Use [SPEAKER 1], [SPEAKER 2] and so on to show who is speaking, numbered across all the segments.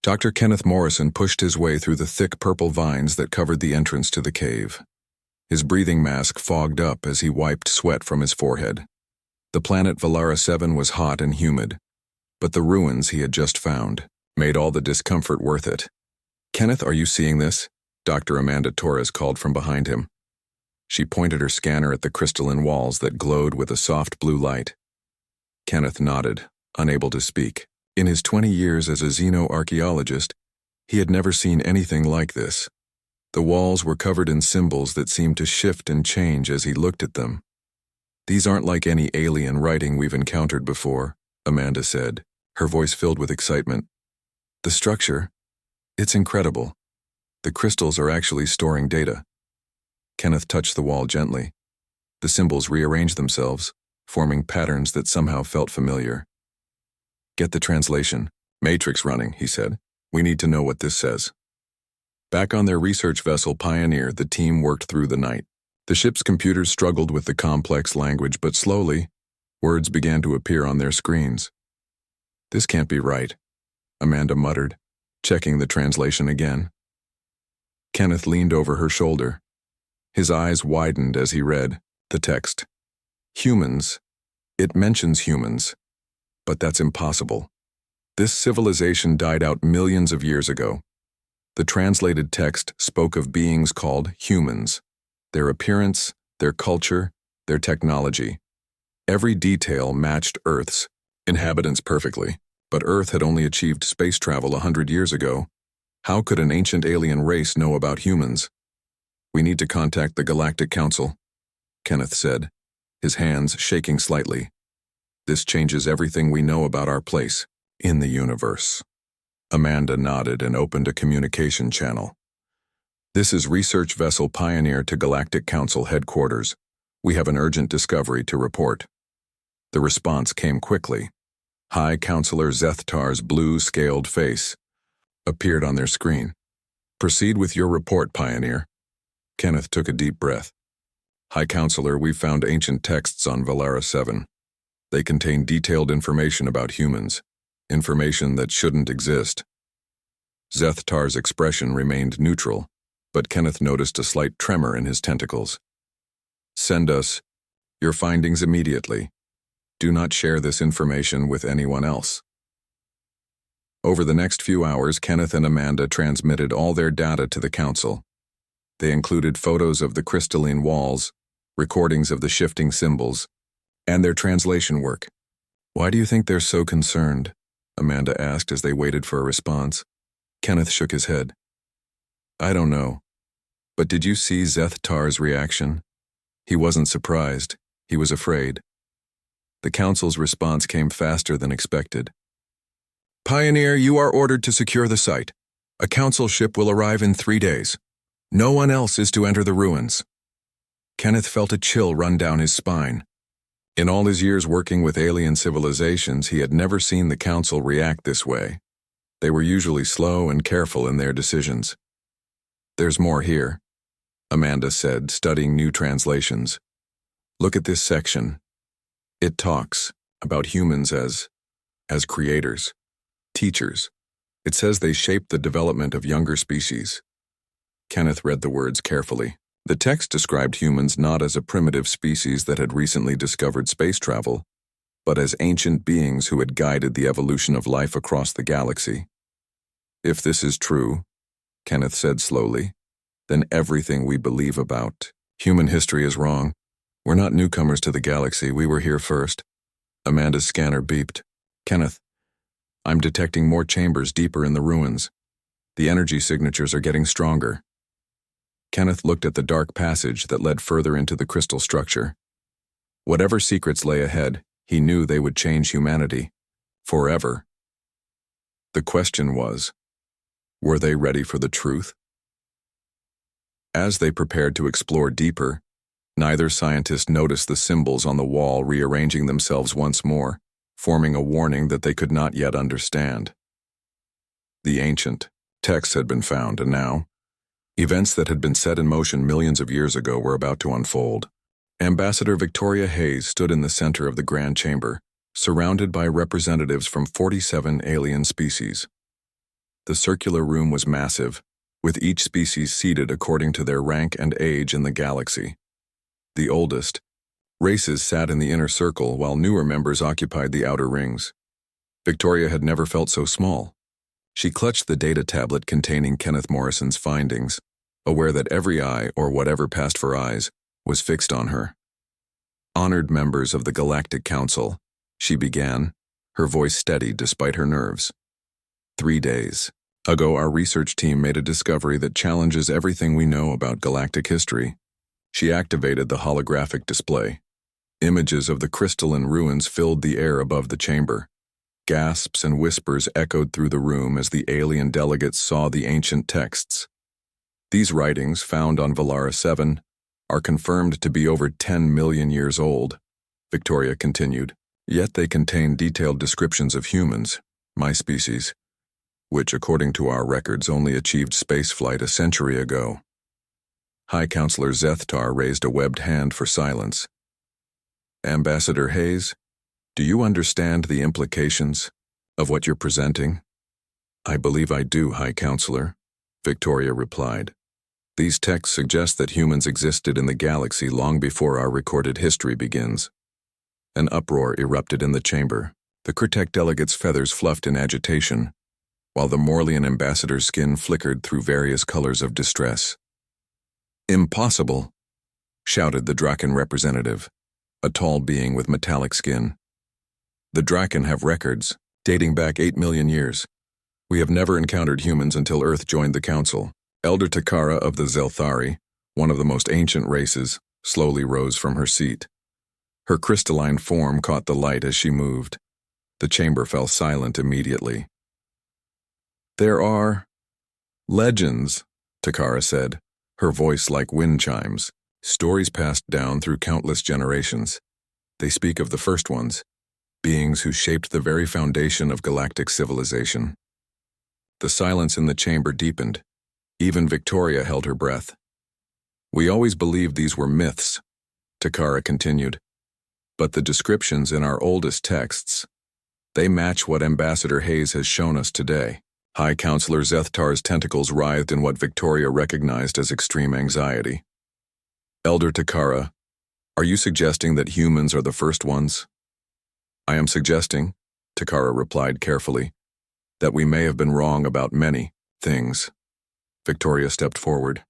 [SPEAKER 1] Dr. Kenneth Morrison pushed his way through the thick purple vines that covered the entrance to the cave. His breathing mask fogged up as he wiped sweat from his forehead. The planet Valara 7 was hot and humid, but the ruins he had just found made all the discomfort worth it. "Kenneth, are you seeing this?" Dr. Amanda Torres called from behind him. She pointed her scanner at the crystalline walls that glowed with a soft blue light. Kenneth nodded, unable to speak. In his 20 years as a xenoarchaeologist, he had never seen anything like this. The walls were covered in symbols that seemed to shift and change as he looked at them. "These aren't like any alien writing we've encountered before," Amanda said, her voice filled with excitement. "The structure, it's incredible. The crystals are actually storing data." Kenneth touched the wall gently. The symbols rearranged themselves, forming patterns that somehow felt familiar. "Get the translation. Matrix running," he said. "We need to know what this says." Back on their research vessel Pioneer, the team worked through the night. The ship's computers struggled with the complex language, but slowly, words began to appear on their screens. "This can't be right," Amanda muttered, checking the translation again. Kenneth leaned over her shoulder. His eyes widened as he read the text. "Humans. It mentions humans. But that's impossible. This civilization died out millions of years ago." The translated text spoke of beings called humans. Their appearance, their culture, their technology. Every detail matched Earth's inhabitants perfectly, but Earth had only achieved space travel 100 years ago. How could an ancient alien race know about humans? "We need to contact the Galactic Council," Kenneth said, his hands shaking slightly. "This changes everything we know about our place in the universe." Amanda nodded and opened a communication channel. "This is Research Vessel Pioneer to Galactic Council Headquarters. We have an urgent discovery to report." The response came quickly. High Counselor Zethtar's blue-scaled face appeared on their screen. "Proceed with your report, Pioneer." Kenneth took a deep breath. "High Counselor, we've found ancient texts on Valara 7. They contain detailed information about humans, information that shouldn't exist." Zethtar's expression remained neutral, but Kenneth noticed a slight tremor in his tentacles. "Send us your findings immediately. Do not share this information with anyone else." Over the next few hours, Kenneth and Amanda transmitted all their data to the Council. They included photos of the crystalline walls, recordings of the shifting symbols, and their translation work. "Why do you think they're so concerned?" Amanda asked as they waited for a response. Kenneth shook his head. "I don't know. But did you see Zethtar's reaction? He wasn't surprised. He was afraid." The Council's response came faster than expected. "Pioneer, you are ordered to secure the site. A Council ship will arrive in 3 days. No one else is to enter the ruins." Kenneth felt a chill run down his spine. In all his years working with alien civilizations, he had never seen the Council react this way. They were usually slow and careful in their decisions. "There's more here," Amanda said, studying new translations. "Look at this section. It talks about humans as creators, teachers. It says they shaped the development of younger species." Kenneth read the words carefully. The text described humans not as a primitive species that had recently discovered space travel, but as ancient beings who had guided the evolution of life across the galaxy. "If this is true," Kenneth said slowly, "then everything we believe about human history is wrong. We're not newcomers to the galaxy, we were here first." Amanda's scanner beeped. "Kenneth, I'm detecting more chambers deeper in the ruins. The energy signatures are getting stronger." Kenneth looked at the dark passage that led further into the crystal structure. Whatever secrets lay ahead, he knew they would change humanity. Forever. The question was, were they ready for the truth? As they prepared to explore deeper, neither scientist noticed the symbols on the wall rearranging themselves once more, forming a warning that they could not yet understand. The ancient texts had been found, and now, events that had been set in motion millions of years ago were about to unfold. Ambassador Victoria Hayes stood in the center of the Grand Chamber, surrounded by representatives from 47 alien species. The circular room was massive, with each species seated according to their rank and age in the galaxy. The oldest races sat in the inner circle while newer members occupied the outer rings. Victoria had never felt so small. She clutched the data tablet containing Kenneth Morrison's findings, aware that every eye, or whatever passed for eyes, was fixed on her. "Honored members of the Galactic Council," she began, her voice steady despite her nerves. 3 days ago, our research team made a discovery that challenges everything we know about galactic history. She activated the holographic display. Images of the crystalline ruins filled the air above the chamber. Gasps and whispers echoed through the room as the alien delegates saw the ancient texts. These writings, found on Valara 7, are confirmed to be over 10 million years old, Victoria continued. Yet they contain detailed descriptions of humans, my species, which, according to our records, only achieved spaceflight a century ago. High Counselor Zethtar raised a webbed hand for silence. "Ambassador Hayes, do you understand the implications of what you're presenting?" "I believe I do, High Counselor," Victoria replied. "These texts suggest that humans existed in the galaxy long before our recorded history begins." An uproar erupted in the chamber. The Kurtek delegates' feathers fluffed in agitation, while the Morlian ambassador's skin flickered through various colors of distress. "Impossible!" shouted the Draken representative, a tall being with metallic skin. "The Draken have records, dating back 8 million years. We have never encountered humans until Earth joined the Council." Elder Takara of the Zelthari, one of the most ancient races, slowly rose from her seat. Her crystalline form caught the light as she moved. The chamber fell silent immediately. "There are legends," Takara said, her voice like wind chimes, "stories passed down through countless generations. They speak of the first ones, beings who shaped the very foundation of galactic civilization." The silence in the chamber deepened. Even Victoria held her breath. "We always believed these were myths," Takara continued. "But the descriptions in our oldest texts, they match what Ambassador Hayes has shown us today." High Counselor Zethtar's tentacles writhed in what Victoria recognized as extreme anxiety. "Elder Takara, are you suggesting that humans are the first ones?" "I am suggesting," Takara replied carefully, "that we may have been wrong about many things." Victoria stepped forward.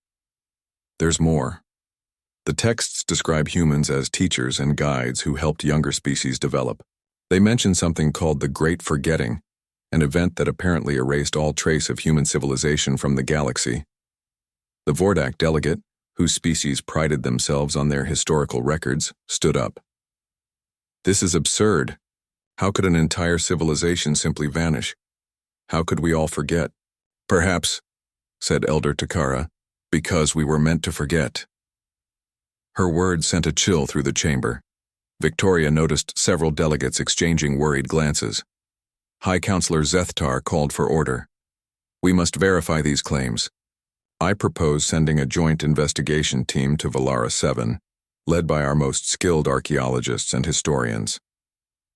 [SPEAKER 1] "There's more. The texts describe humans as teachers and guides who helped younger species develop. They mention something called the Great Forgetting, an event that apparently erased all trace of human civilization from the galaxy." The Vordak delegate, whose species prided themselves on their historical records, stood up. "This is absurd. How could an entire civilization simply vanish? How could we all forget?" "Perhaps," said Elder Takara, "because we were meant to forget." Her words sent a chill through the chamber. Victoria noticed several delegates exchanging worried glances. High Counselor Zethtar called for order. "We must verify these claims. I propose sending a joint investigation team to Valara 7, led by our most skilled archaeologists and historians."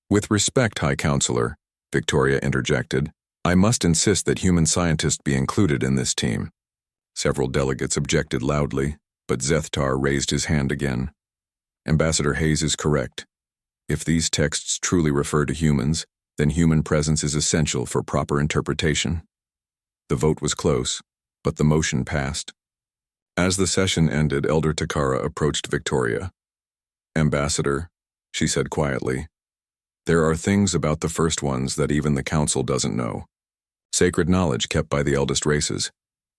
[SPEAKER 1] "With respect, High Counselor," Victoria interjected, "I must insist that human scientists be included in this team." Several delegates objected loudly, but Zethtar raised his hand again. "Ambassador Hayes is correct. If these texts truly refer to humans, then human presence is essential for proper interpretation." The vote was close, but the motion passed. As the session ended, Elder Takara approached Victoria. "Ambassador," she said quietly, "there are things about the first ones that even the Council doesn't know. Sacred knowledge kept by the eldest races.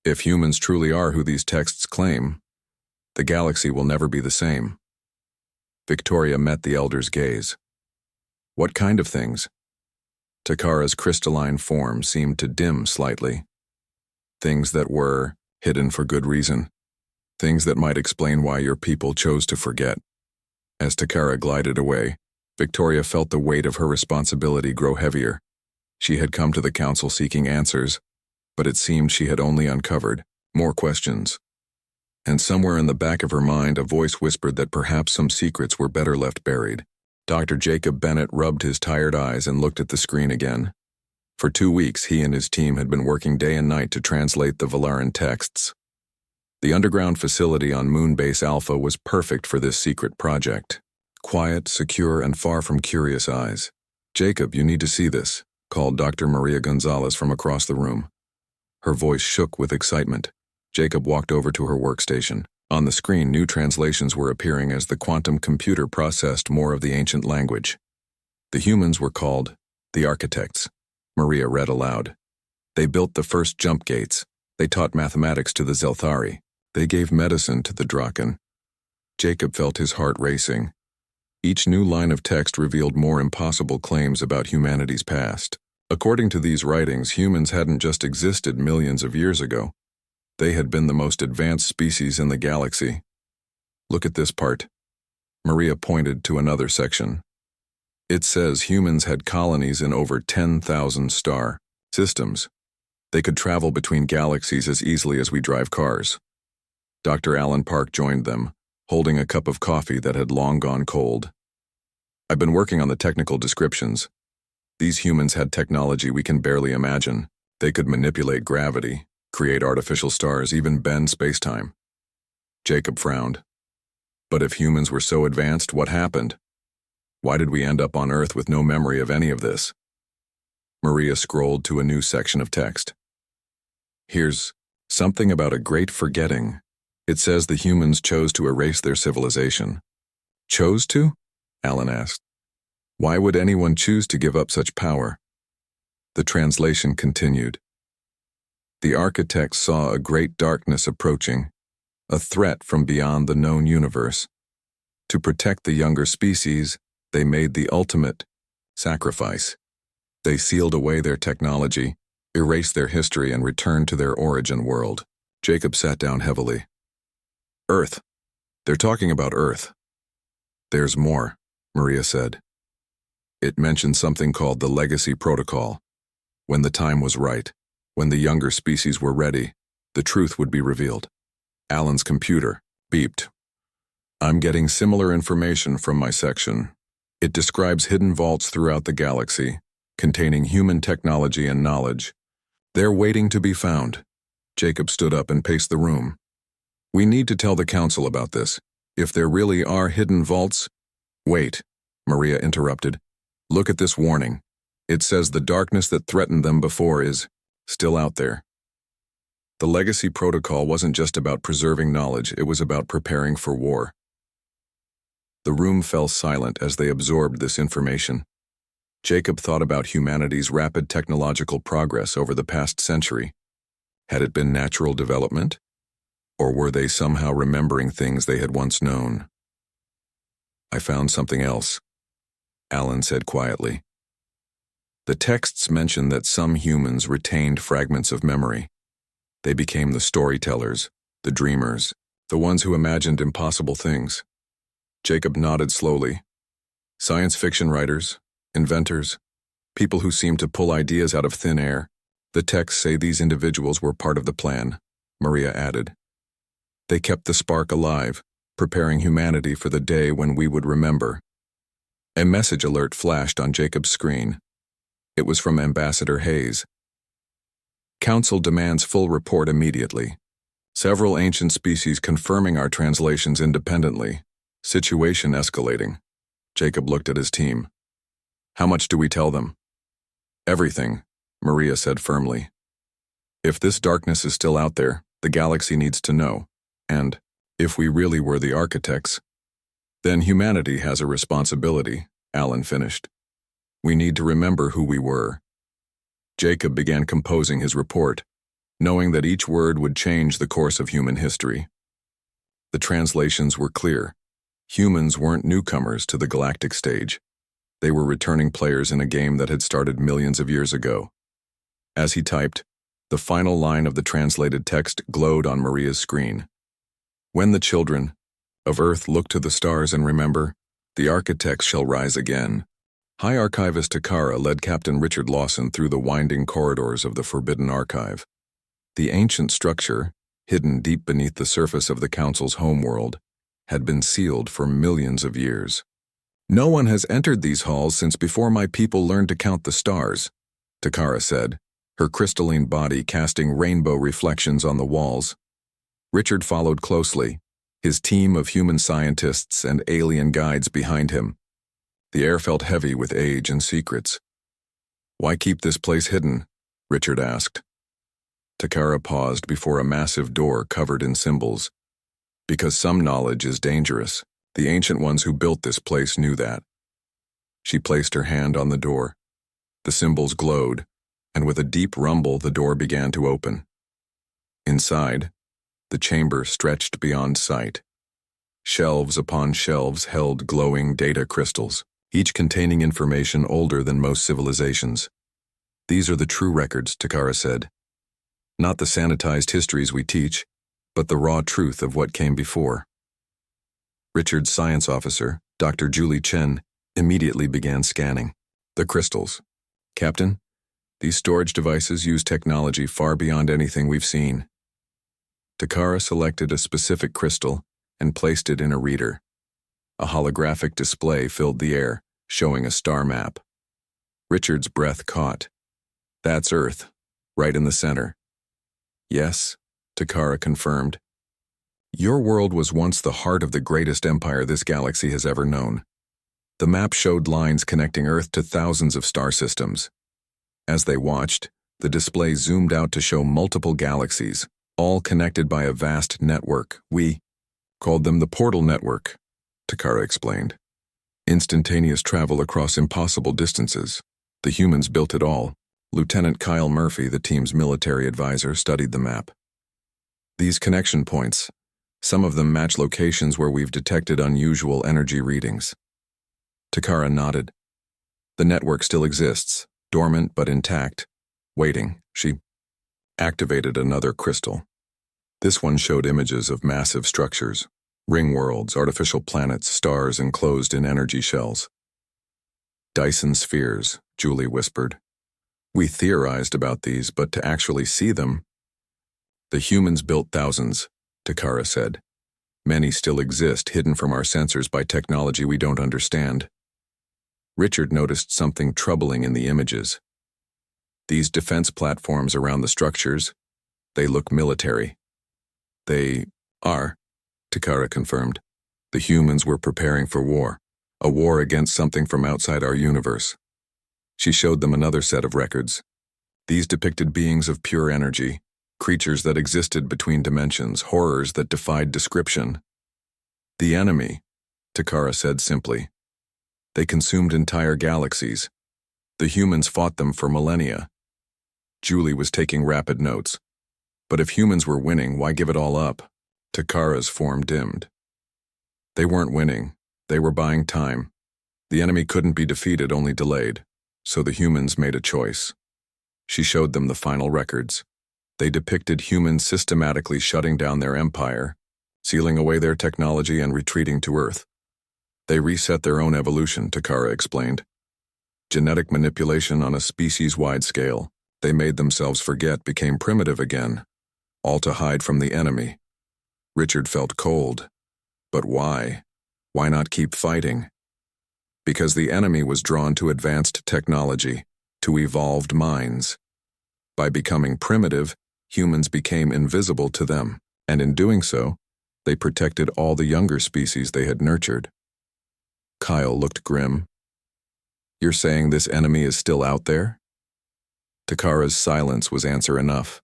[SPEAKER 1] If humans truly are who these texts claim, the galaxy will never be the same." Victoria met the elder's gaze. "What kind of things?" Takara's crystalline form seemed to dim slightly. "Things that were hidden for good reason. Things that might explain why your people chose to forget." As Takara glided away, Victoria felt the weight of her responsibility grow heavier. She had come to the Council seeking answers, but it seemed she had only uncovered more questions. And somewhere in the back of her mind, a voice whispered that perhaps some secrets were better left buried. Dr. Jacob Bennett rubbed his tired eyes and looked at the screen again. For 2 weeks, he and his team had been working day and night to translate the Valaran texts. The underground facility on Moonbase Alpha was perfect for this secret project. Quiet, secure, and far from curious eyes. "Jacob, you need to see this," called Dr. Maria Gonzalez from across the room. Her voice shook with excitement. Jacob walked over to her workstation. On the screen, new translations were appearing as the quantum computer processed more of the ancient language. The humans were called the architects. Maria read aloud. They built the first jump gates. They taught mathematics to the Zelthari. They gave medicine to the Draken. Jacob felt his heart racing. Each new line of text revealed more impossible claims about humanity's past. According to these writings, humans hadn't just existed millions of years ago. They had been the most advanced species in the galaxy. "Look at this part." Maria pointed to another section. It says humans had colonies in over 10,000 star systems. They could travel between galaxies as easily as we drive cars. Dr. Alan Park joined them, holding a cup of coffee that had long gone cold. "I've been working on the technical descriptions. These humans had technology we can barely imagine. They could manipulate gravity, create artificial stars, even bend space-time." Jacob frowned. "But if humans were so advanced, what happened? Why did we end up on Earth with no memory of any of this?" Maria scrolled to a new section of text. "Here's something about a great forgetting. It says the humans chose to erase their civilization." "Chose to?" Alan asked. "Why would anyone choose to give up such power?" The translation continued. "The architects saw a great darkness approaching, a threat from beyond the known universe. To protect the younger species, they made the ultimate sacrifice. They sealed away their technology, erased their history, and returned to their origin world." Jacob sat down heavily. "Earth. They're talking about Earth." "There's more," Maria said. "It mentioned something called the Legacy Protocol. When the time was right, when the younger species were ready, the truth would be revealed." Alan's computer beeped. "I'm getting similar information from my section. It describes hidden vaults throughout the galaxy, containing human technology and knowledge. They're waiting to be found." Jacob stood up and paced the room. "We need to tell the council about this. If there really are hidden vaults—" "Wait," Maria interrupted. "Look at this warning. It says the darkness that threatened them before is still out there." The Legacy Protocol wasn't just about preserving knowledge, it was about preparing for war. The room fell silent as they absorbed this information. Jacob thought about humanity's rapid technological progress over the past century. Had it been natural development? Or were they somehow remembering things they had once known? "I found something else," Alan said quietly. The texts mention that some humans retained fragments of memory. They became the storytellers, the dreamers, the ones who imagined impossible things. Jacob nodded slowly. "Science fiction writers, inventors, people who seemed to pull ideas out of thin air. The texts say these individuals were part of the plan," Maria added. "They kept the spark alive, preparing humanity for the day when we would remember." A message alert flashed on Jacob's screen. It was from Ambassador Hayes. "Council demands full report immediately. Several ancient species confirming our translations independently. Situation escalating." Jacob looked at his team. "How much do we tell them?" "Everything," Maria said firmly. "If this darkness is still out there, the galaxy needs to know. And, if we really were the architects, then humanity has a responsibility," Alan finished. "We need to remember who we were." Jacob began composing his report, knowing that each word would change the course of human history. The translations were clear. Humans weren't newcomers to the galactic stage. They were returning players in a game that had started millions of years ago. As he typed, the final line of the translated text glowed on Maria's screen. "When the children of Earth look to the stars and remember, the architects shall rise again." High Archivist Takara led Captain Richard Lawson through the winding corridors of the Forbidden Archive. The ancient structure, hidden deep beneath the surface of the Council's homeworld, had been sealed for millions of years. "No one has entered these halls since before my people learned to count the stars," Takara said, her crystalline body casting rainbow reflections on the walls. Richard followed closely, his team of human scientists and alien guides behind him. The air felt heavy with age and secrets. "Why keep this place hidden?" Richard asked. Takara paused before a massive door covered in symbols. "Because some knowledge is dangerous. The ancient ones who built this place knew that." She placed her hand on the door. The symbols glowed, and with a deep rumble the door began to open. Inside, the chamber stretched beyond sight. Shelves upon shelves held glowing data crystals, each containing information older than most civilizations. "These are the true records," Takara said. "Not the sanitized histories we teach, but the raw truth of what came before." Richard's science officer, Dr. Julie Chen, immediately began scanning. "The crystals. Captain, these storage devices use technology far beyond anything we've seen." Takara selected a specific crystal and placed it in a reader. A holographic display filled the air, showing a star map. Richard's breath caught. "That's Earth, right in the center." "Yes," Takara confirmed. "Your world was once the heart of the greatest empire this galaxy has ever known." The map showed lines connecting Earth to thousands of star systems. As they watched, the display zoomed out to show multiple galaxies, all connected by a vast network. "We called them the Portal Network," Takara explained. "Instantaneous travel across impossible distances. The humans built it all." Lieutenant Kyle Murphy, the team's military advisor, studied the map. "These connection points, some of them match locations where we've detected unusual energy readings." Takara nodded. "The network still exists, dormant but intact, waiting." She activated another crystal. This one showed images of massive structures, ring worlds, artificial planets, stars enclosed in energy shells. "Dyson spheres," Julie whispered. "We theorized about these, but to actually see them—" "The humans built thousands," Takara said. "Many still exist, hidden from our sensors by technology we don't understand." Richard noticed something troubling in the images. "These defense platforms around the structures, they look military." "They are," Takara confirmed. "The humans were preparing for war, a war against something from outside our universe." She showed them another set of records. These depicted beings of pure energy, creatures that existed between dimensions, horrors that defied description. "The enemy," Takara said simply. "They consumed entire galaxies. The humans fought them for millennia." Julie was taking rapid notes. "But if humans were winning, why give it all up?" Takara's form dimmed. "They weren't winning. They were buying time. The enemy couldn't be defeated, only delayed. So the humans made a choice." She showed them the final records. They depicted humans systematically shutting down their empire, sealing away their technology and retreating to Earth. "They reset their own evolution," Takara explained. "Genetic manipulation on a species-wide scale. They made themselves forget, became primitive again, all to hide from the enemy." Richard felt cold. But why? Why not keep fighting? Because the enemy was drawn to advanced technology, to evolved minds. By becoming primitive, humans became invisible to them, and in doing so, they protected all the younger species they had nurtured. Kyle looked grim. "You're saying this enemy is still out there?" Takara's silence was answer enough.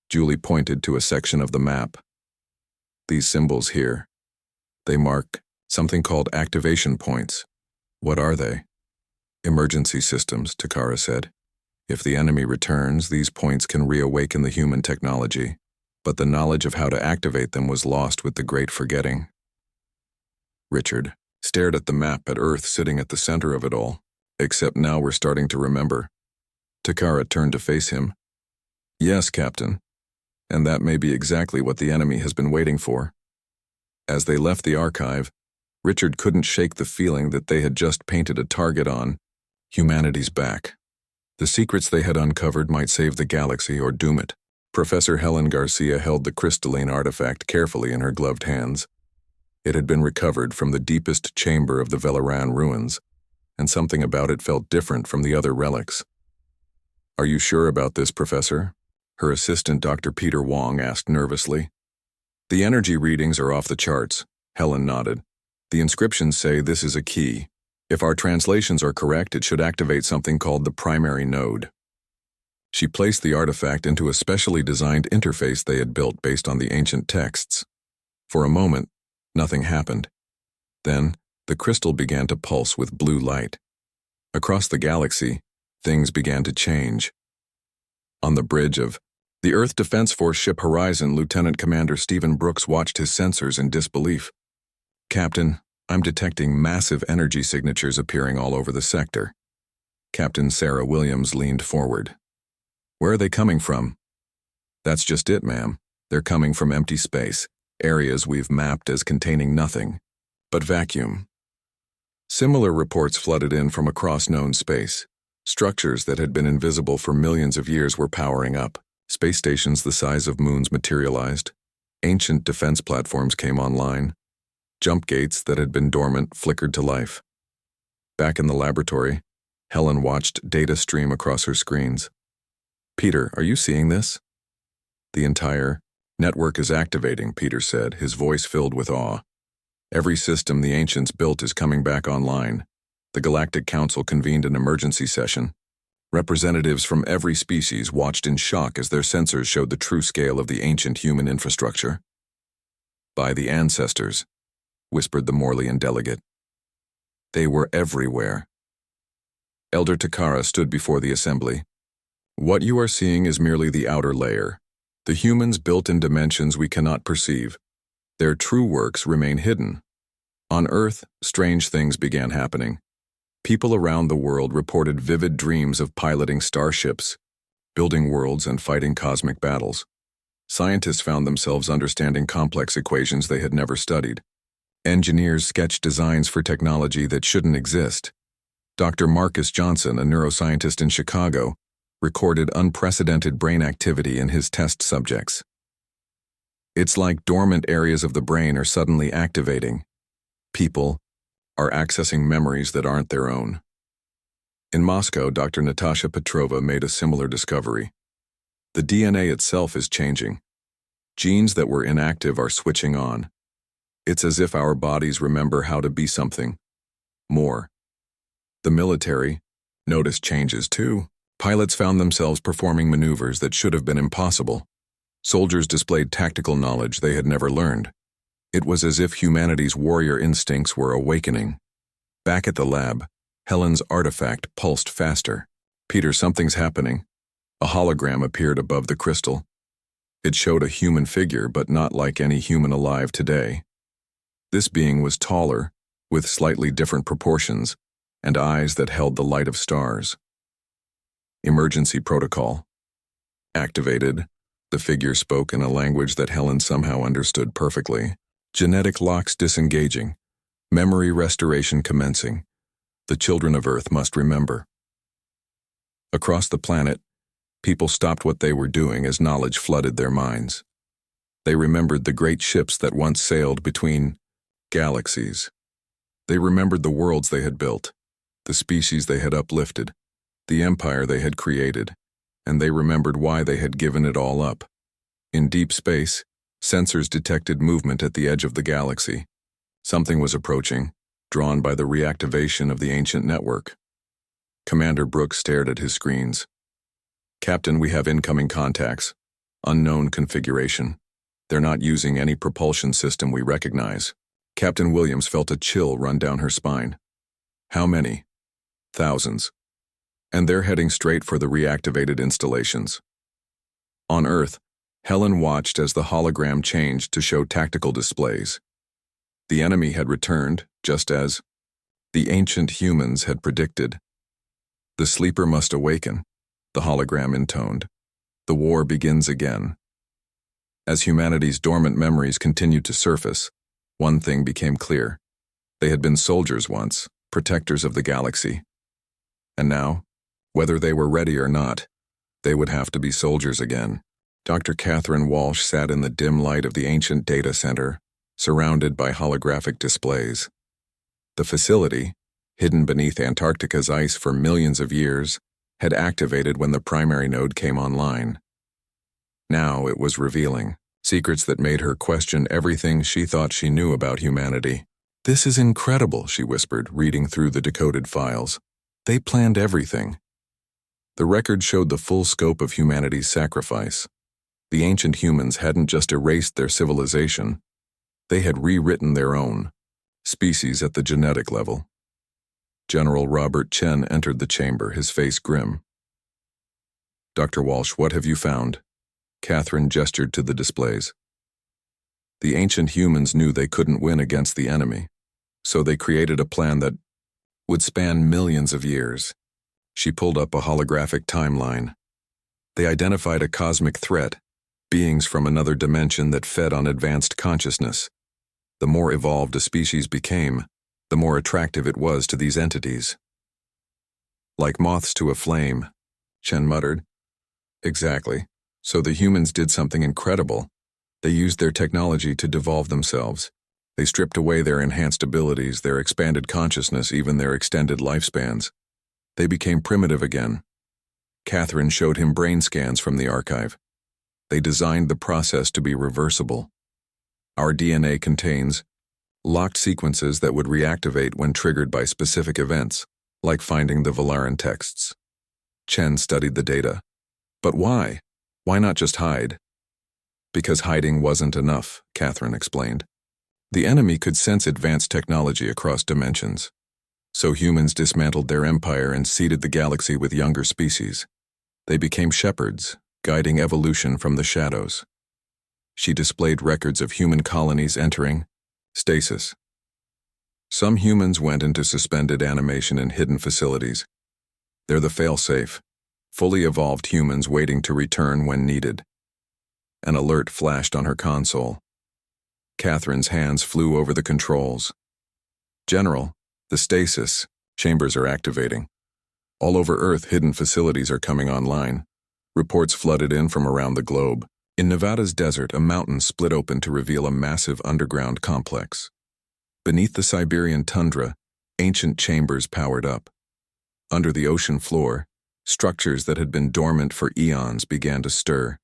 [SPEAKER 1] Julie pointed to a section of the map. "These symbols here, they mark something called activation points." "What are they?" "Emergency systems," Takara said. "If the enemy returns, these points can reawaken the human technology, but the knowledge of how to activate them was lost with the Great Forgetting." Richard stared at the map at Earth sitting at the center of it all. "Except now we're starting to remember." Takara turned to face him. "Yes, Captain. And that may be exactly what the enemy has been waiting for." As they left the archive, Richard couldn't shake the feeling that they had just painted a target on humanity's back. The secrets they had uncovered might save the galaxy or doom it. Professor Helen Garcia held the crystalline artifact carefully in her gloved hands. It had been recovered from the deepest chamber of the Velaran ruins, and something about it felt different from the other relics. Are you sure about this, Professor? Her assistant, Dr. Peter Wong, asked nervously. The energy readings are off the charts, Helen nodded. The inscriptions say this is a key. If our translations are correct, it should activate something called the primary node. She placed the artifact into a specially designed interface they had built based on the ancient texts. For a moment, nothing happened. Then, the crystal began to pulse with blue light. Across the galaxy, things began to change. On the bridge of the Earth Defense Force ship Horizon, Lieutenant Commander Stephen Brooks watched his sensors in disbelief. Captain, I'm detecting massive energy signatures appearing all over the sector. Captain Sarah Williams leaned forward. Where are they coming from? That's just it, ma'am. They're coming from empty space, areas we've mapped as containing nothing but vacuum. Similar reports flooded in from across known space. Structures that had been invisible for millions of years were powering up. Space stations the size of moons materialized. Ancient defense platforms came online. Jump gates that had been dormant flickered to life. Back in the laboratory, Helen watched data stream across her screens. Peter, are you seeing this? The entire network is activating, Peter said, his voice filled with awe. Every system the ancients built is coming back online. The Galactic Council convened an emergency session. Representatives from every species watched in shock as their sensors showed the true scale of the ancient human infrastructure. By the ancestors, whispered the Morlean delegate. They were everywhere. Elder Takara stood before the assembly. What you are seeing is merely the outer layer. The humans built in dimensions we cannot perceive. Their true works remain hidden. On Earth, strange things began happening. People around the world reported vivid dreams of piloting starships, building worlds and fighting cosmic battles. Scientists found themselves understanding complex equations they had never studied. Engineers sketched designs for technology that shouldn't exist. Dr. Marcus Johnson, a neuroscientist in Chicago, recorded unprecedented brain activity in his test subjects. It's like dormant areas of the brain are suddenly activating. People are accessing memories that aren't their own. In Moscow, Dr. Natasha Petrova made a similar discovery. The DNA itself is changing. Genes that were inactive are switching on. It's as if our bodies remember how to be something more. The military noticed changes too. Pilots found themselves performing maneuvers that should have been impossible. Soldiers displayed tactical knowledge they had never learned. It was as if humanity's warrior instincts were awakening. Back at the lab, Helen's artifact pulsed faster. Peter, something's happening. A hologram appeared above the crystal. It showed a human figure, but not like any human alive today. This being was taller, with slightly different proportions, and eyes that held the light of stars. Emergency protocol. Activated. The figure spoke in a language that Helen somehow understood perfectly. Genetic locks disengaging. Memory restoration commencing. The children of Earth must remember. Across the planet, people stopped what they were doing as knowledge flooded their minds. They remembered the great ships that once sailed between galaxies. They remembered the worlds they had built, the species they had uplifted, the empire they had created, and they remembered why they had given it all up. In deep space, sensors detected movement at the edge of the galaxy. Something was approaching, drawn by the reactivation of the ancient network. Commander Brooks stared at his screens. Captain, we have incoming contacts. Unknown configuration. They're not using any propulsion system we recognize. Captain Williams felt a chill run down her spine. How many? Thousands. And they're heading straight for the reactivated installations. On Earth, Helen watched as the hologram changed to show tactical displays. The enemy had returned, just as the ancient humans had predicted. The sleeper must awaken, the hologram intoned. The war begins again. As humanity's dormant memories continued to surface, one thing became clear. They had been soldiers once, protectors of the galaxy. And now, whether they were ready or not, they would have to be soldiers again. Dr. Catherine Walsh sat in the dim light of the ancient data center, surrounded by holographic displays. The facility, hidden beneath Antarctica's ice for millions of years, had activated when the primary node came online. Now it was revealing secrets that made her question everything she thought she knew about humanity. "This is incredible," she whispered, reading through the decoded files. "They planned everything." The record showed the full scope of humanity's sacrifice. The ancient humans hadn't just erased their civilization, they had rewritten their own, species at the genetic level. General Robert Chen entered the chamber, his face grim. "Dr. Walsh, what have you found?" Catherine gestured to the displays. The ancient humans knew they couldn't win against the enemy, so they created a plan that would span millions of years. She pulled up a holographic timeline. They identified a cosmic threat, beings from another dimension that fed on advanced consciousness. The more evolved a species became, the more attractive it was to these entities. "Like moths to a flame," Chen muttered. "Exactly. So the humans did something incredible. They used their technology to devolve themselves. They stripped away their enhanced abilities, their expanded consciousness, even their extended lifespans. They became primitive again." Catherine showed him brain scans from the archive. They designed the process to be reversible. "Our DNA contains locked sequences that would reactivate when triggered by specific events, like finding the Valaran texts." Chen studied the data. "But why? Why not just hide?" "Because hiding wasn't enough," Catherine explained. "The enemy could sense advanced technology across dimensions. So humans dismantled their empire and seeded the galaxy with younger species. They became shepherds, guiding evolution from the shadows." She displayed records of human colonies entering stasis. Some humans went into suspended animation in hidden facilities. They're the fail-safe, fully evolved humans waiting to return when needed. An alert flashed on her console. Catherine's hands flew over the controls. "General, the stasis chambers are activating. All over Earth, hidden facilities are coming online." Reports flooded in from around the globe. In Nevada's desert, a mountain split open to reveal a massive underground complex. Beneath the Siberian tundra, ancient chambers powered up. Under the ocean floor, structures that had been dormant for eons began to stir.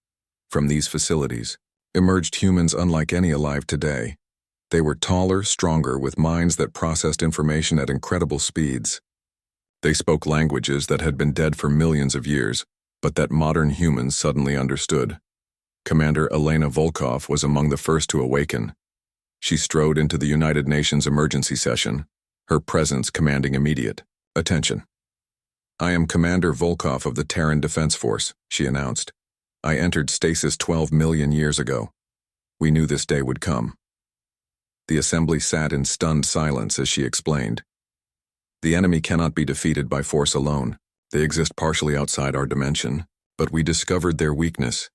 [SPEAKER 1] From these facilities emerged humans unlike any alive today. They were taller, stronger, with minds that processed information at incredible speeds. They spoke languages that had been dead for millions of years, but that modern humans suddenly understood. Commander Elena Volkov was among the first to awaken. She strode into the United Nations emergency session, her presence commanding immediate attention. "I am Commander Volkov of the Terran Defense Force," she announced. "I entered stasis 12 million years ago. We knew this day would come." The assembly sat in stunned silence as she explained. "The enemy cannot be defeated by force alone. They exist partially outside our dimension, but we discovered their weakness.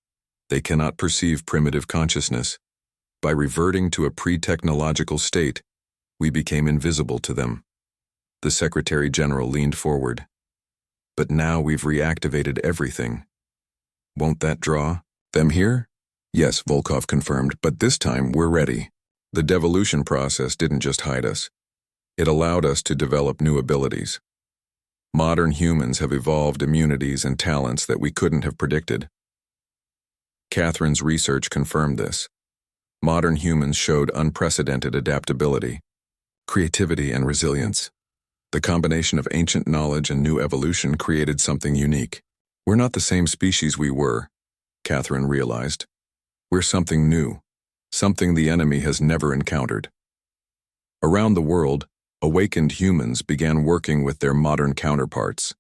[SPEAKER 1] They cannot perceive primitive consciousness. By reverting to a pre-technological state, we became invisible to them." The Secretary General leaned forward. "But now we've reactivated everything. Won't that draw them here?" "Yes," Volkov confirmed, "but this time we're ready. The devolution process didn't just hide us. It allowed us to develop new abilities. Modern humans have evolved immunities and talents that we couldn't have predicted." Catherine's research confirmed this. Modern humans showed unprecedented adaptability, creativity, and resilience. The combination of ancient knowledge and new evolution created something unique. "We're not the same species we were," Catherine realized. "We're something new, something the enemy has never encountered." Around the world, awakened humans began working with their modern counterparts.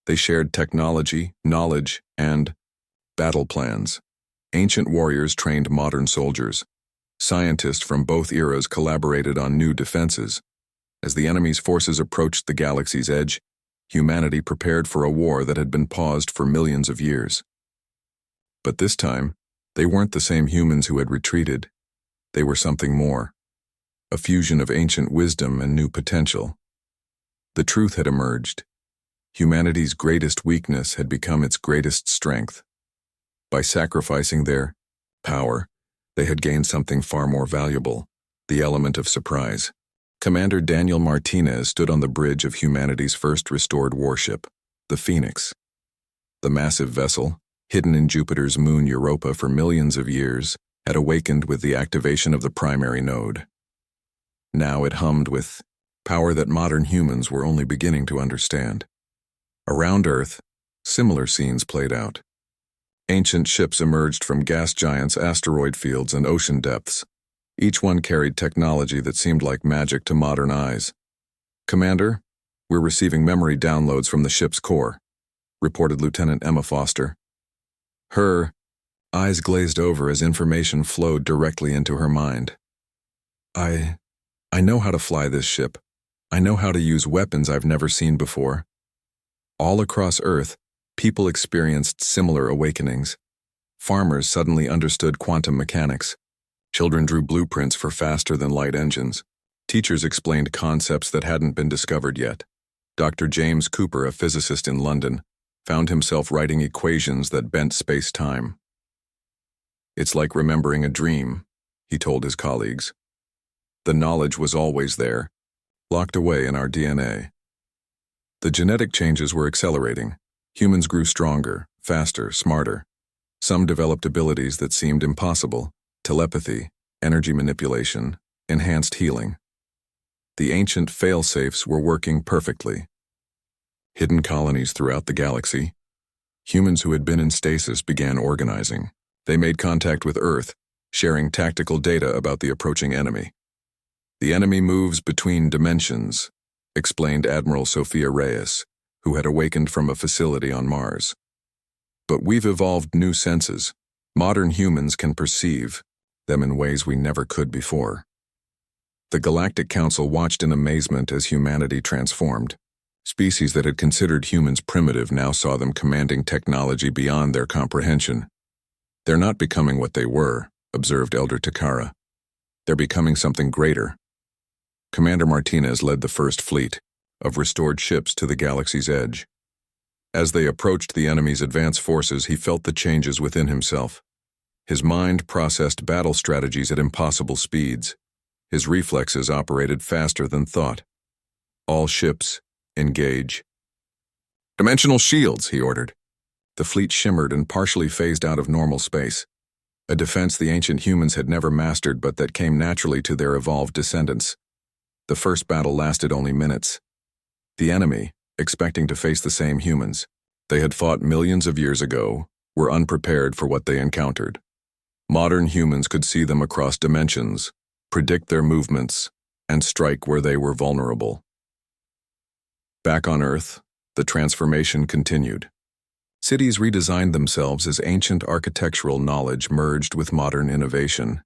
[SPEAKER 1] They shared technology, knowledge, and battle plans. Ancient warriors trained modern soldiers. Scientists from both eras collaborated on new defenses. As the enemy's forces approached the galaxy's edge, humanity prepared for a war that had been paused for millions of years. But this time, they weren't the same humans who had retreated. They were something more. A fusion of ancient wisdom and new potential. The truth had emerged. Humanity's greatest weakness had become its greatest strength. By sacrificing their power, they had gained something far more valuable, the element of surprise. Commander Daniel Martinez stood on the bridge of humanity's first restored warship, the Phoenix. The massive vessel, hidden in Jupiter's moon Europa for millions of years, had awakened with the activation of the primary node. Now it hummed with power that modern humans were only beginning to understand. Around Earth, similar scenes played out. Ancient ships emerged from gas giants, asteroid fields, and ocean depths. Each one carried technology that seemed like magic to modern eyes. "Commander, we're receiving memory downloads from the ship's core," reported Lieutenant Emma Foster. Her eyes glazed over as information flowed directly into her mind. I know how to fly this ship. I know how to use weapons I've never seen before." All across Earth, people experienced similar awakenings. Farmers suddenly understood quantum mechanics. Children drew blueprints for faster-than-light engines. Teachers explained concepts that hadn't been discovered yet. Dr. James Cooper, a physicist in London, found himself writing equations that bent space-time. "It's like remembering a dream," he told his colleagues. The knowledge was always there, locked away in our DNA. The genetic changes were accelerating. Humans grew stronger, faster, smarter. Some developed abilities that seemed impossible: telepathy, energy manipulation, enhanced healing. The ancient fail-safes were working perfectly. Hidden colonies throughout the galaxy. Humans who had been in stasis began organizing. They made contact with Earth, sharing tactical data about the approaching enemy. "The enemy moves between dimensions," explained Admiral Sophia Reyes, who had awakened from a facility on Mars. "But we've evolved new senses. Modern humans can perceive them in ways we never could before." The Galactic Council watched in amazement as humanity transformed. Species that had considered humans primitive now saw them commanding technology beyond their comprehension. "They're not becoming what they were," observed Elder Takara. "They're becoming something greater." Commander Martinez led the first fleet of restored ships to the galaxy's edge. As they approached the enemy's advance forces, he felt the changes within himself. His mind processed battle strategies at impossible speeds. His reflexes operated faster than thought. "All ships, engage." "Dimensional shields," he ordered. The fleet shimmered and partially phased out of normal space, a defense the ancient humans had never mastered but that came naturally to their evolved descendants. The first battle lasted only minutes. The enemy, expecting to face the same humans they had fought millions of years ago, were unprepared for what they encountered. Modern humans could see them across dimensions, predict their movements, and strike where they were vulnerable. Back on Earth, the transformation continued. Cities redesigned themselves as ancient architectural knowledge merged with modern innovation.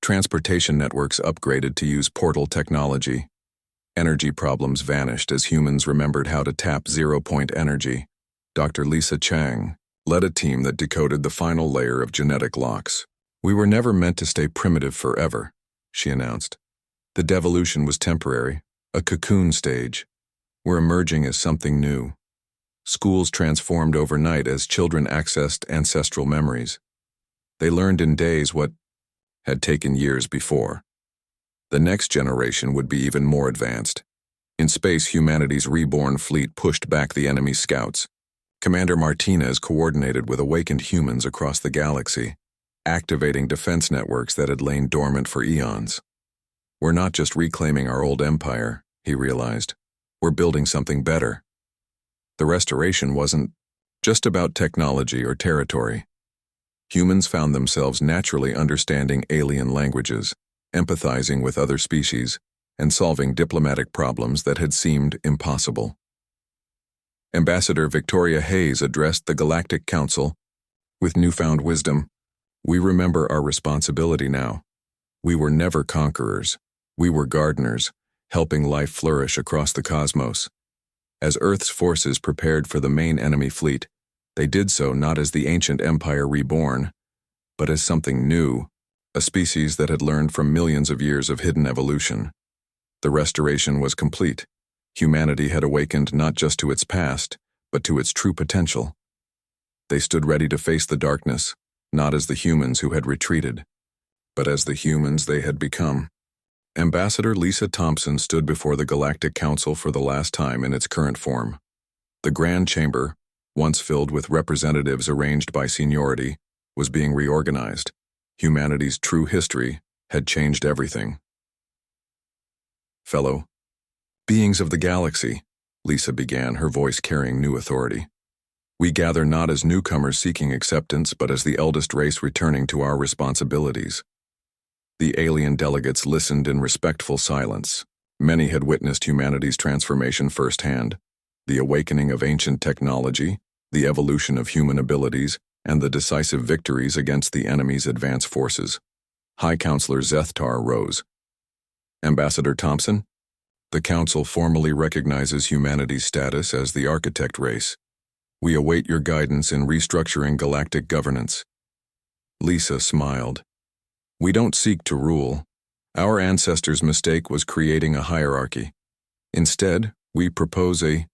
[SPEAKER 1] Transportation networks upgraded to use portal technology. Energy problems vanished as humans remembered how to tap zero-point energy. Dr. Lisa Chang led a team that decoded the final layer of genetic locks. "We were never meant to stay primitive forever," she announced. "The devolution was temporary, a cocoon stage. We're emerging as something new." Schools transformed overnight as children accessed ancestral memories. They learned in days what had taken years before. The next generation would be even more advanced. In space, humanity's reborn fleet pushed back the enemy scouts. Commander Martinez coordinated with awakened humans across the galaxy, activating defense networks that had lain dormant for eons. "We're not just reclaiming our old empire," he realized. "We're building something better." The restoration wasn't just about technology or territory. Humans found themselves naturally understanding alien languages, empathizing with other species, and solving diplomatic problems that had seemed impossible. Ambassador Victoria Hayes addressed the Galactic Council with newfound wisdom. "We remember our responsibility now. We were never conquerors. We were gardeners, helping life flourish across the cosmos." As Earth's forces prepared for the main enemy fleet, they did so not as the ancient empire reborn, but as something new, a species that had learned from millions of years of hidden evolution. The restoration was complete. Humanity had awakened not just to its past, but to its true potential. They stood ready to face the darkness, not as the humans who had retreated, but as the humans they had become. Ambassador Lisa Thompson stood before the Galactic Council for the last time in its current form. The Grand Chamber, once filled with representatives arranged by seniority, was being reorganized. Humanity's true history had changed everything. Fellow beings of the galaxy, Lisa began, her voice carrying new authority. We gather not as newcomers seeking acceptance, but as the eldest race returning to our responsibilities. The alien delegates listened in respectful silence. Many had witnessed humanity's transformation firsthand, the awakening of ancient technology, the evolution of human abilities, and the decisive victories against the enemy's advance forces. High Counselor Zethtar rose. Ambassador Thompson, the Council formally recognizes humanity's status as the architect race. We await your guidance in restructuring galactic governance. Lisa smiled. We don't seek to rule. Our ancestors' mistake was creating a hierarchy. Instead, we propose a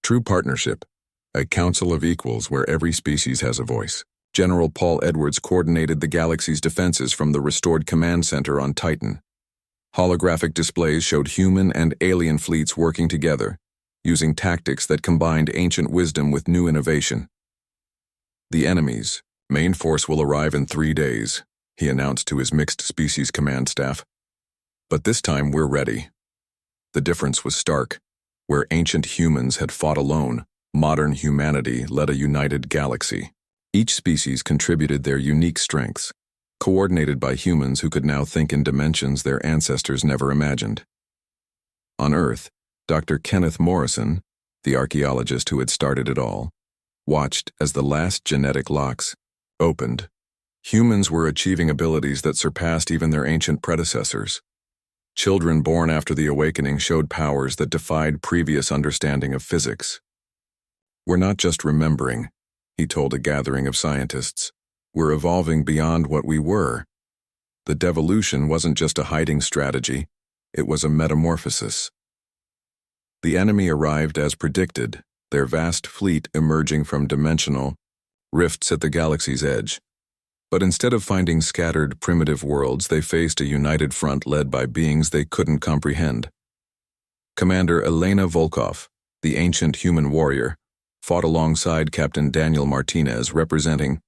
[SPEAKER 1] true partnership, a council of equals where every species has a voice. General Paul Edwards coordinated the galaxy's defenses from the restored command center on Titan. Holographic displays showed human and alien fleets working together, using tactics that combined ancient wisdom with new innovation. The enemy's main force will arrive in 3 days, he announced to his mixed species command staff. But this time we're ready. The difference was stark. Where ancient humans had fought alone, modern humanity led a united galaxy. Each species contributed their unique strengths, coordinated by humans who could now think in dimensions their ancestors never imagined. On Earth, Dr. Kenneth Morrison, the archaeologist who had started it all, watched as the last genetic locks opened. Humans were achieving abilities that surpassed even their ancient predecessors. Children born after the awakening showed powers that defied previous understanding of physics. We're not just remembering, he told a gathering of scientists. We're evolving beyond what we were. The devolution wasn't just a hiding strategy, it was a metamorphosis. The enemy arrived as predicted, their vast fleet emerging from dimensional rifts at the galaxy's edge. But instead of finding scattered, primitive worlds, they faced a united front led by beings they couldn't comprehend. Commander Elena Volkov, the ancient human warrior, fought alongside Captain Daniel Martinez, representing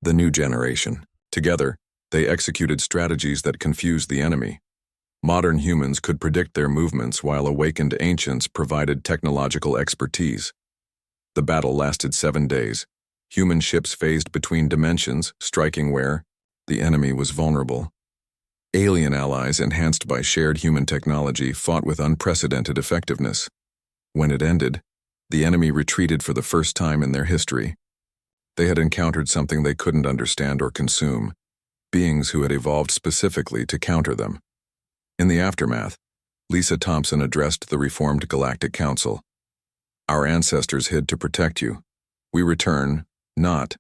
[SPEAKER 1] the new generation. Together, they executed strategies that confused the enemy. Modern humans could predict their movements while awakened ancients provided technological expertise. The battle lasted 7 days. Human ships phased between dimensions, striking where the enemy was vulnerable. Alien allies, enhanced by shared human technology, fought with unprecedented effectiveness. When it ended, the enemy retreated for the first time in their history. They had encountered something they couldn't understand or consume, beings who had evolved specifically to counter them. In the aftermath, Lisa Thompson addressed the reformed Galactic Council. Our ancestors hid to protect you. We return, not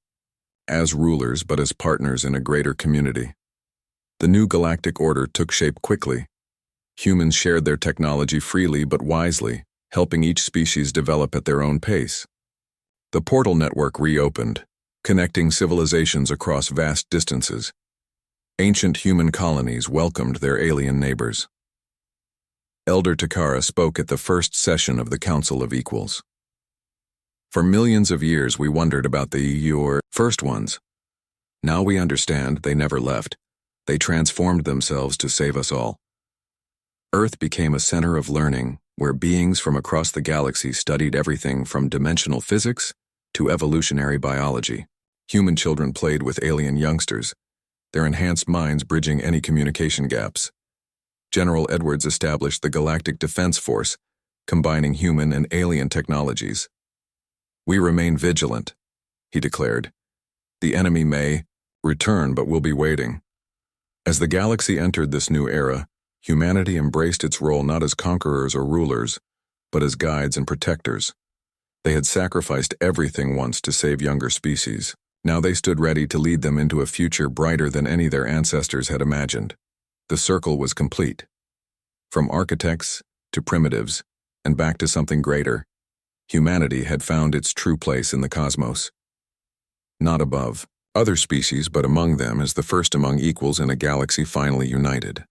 [SPEAKER 1] as rulers but as partners in a greater community. The new galactic order took shape quickly. Humans shared their technology freely but wisely, helping each species develop at their own pace. The portal network reopened, connecting civilizations across vast distances. Ancient human colonies welcomed their alien neighbors. Elder Takara spoke at the first session of the Council of Equals. For millions of years we wondered about your first ones. Now we understand they never left. They transformed themselves to save us all. Earth became a center of learning, where beings from across the galaxy studied everything from dimensional physics to evolutionary biology. Human children played with alien youngsters, their enhanced minds bridging any communication gaps. General Edwards established the Galactic Defense Force, combining human and alien technologies. We remain vigilant, he declared. The enemy may return, but we'll be waiting. As the galaxy entered this new era, humanity embraced its role not as conquerors or rulers, but as guides and protectors. They had sacrificed everything once to save younger species. Now they stood ready to lead them into a future brighter than any their ancestors had imagined. The circle was complete. From architects to primitives, and back to something greater, humanity had found its true place in the cosmos. Not above other species, but among them as the first among equals in a galaxy finally united.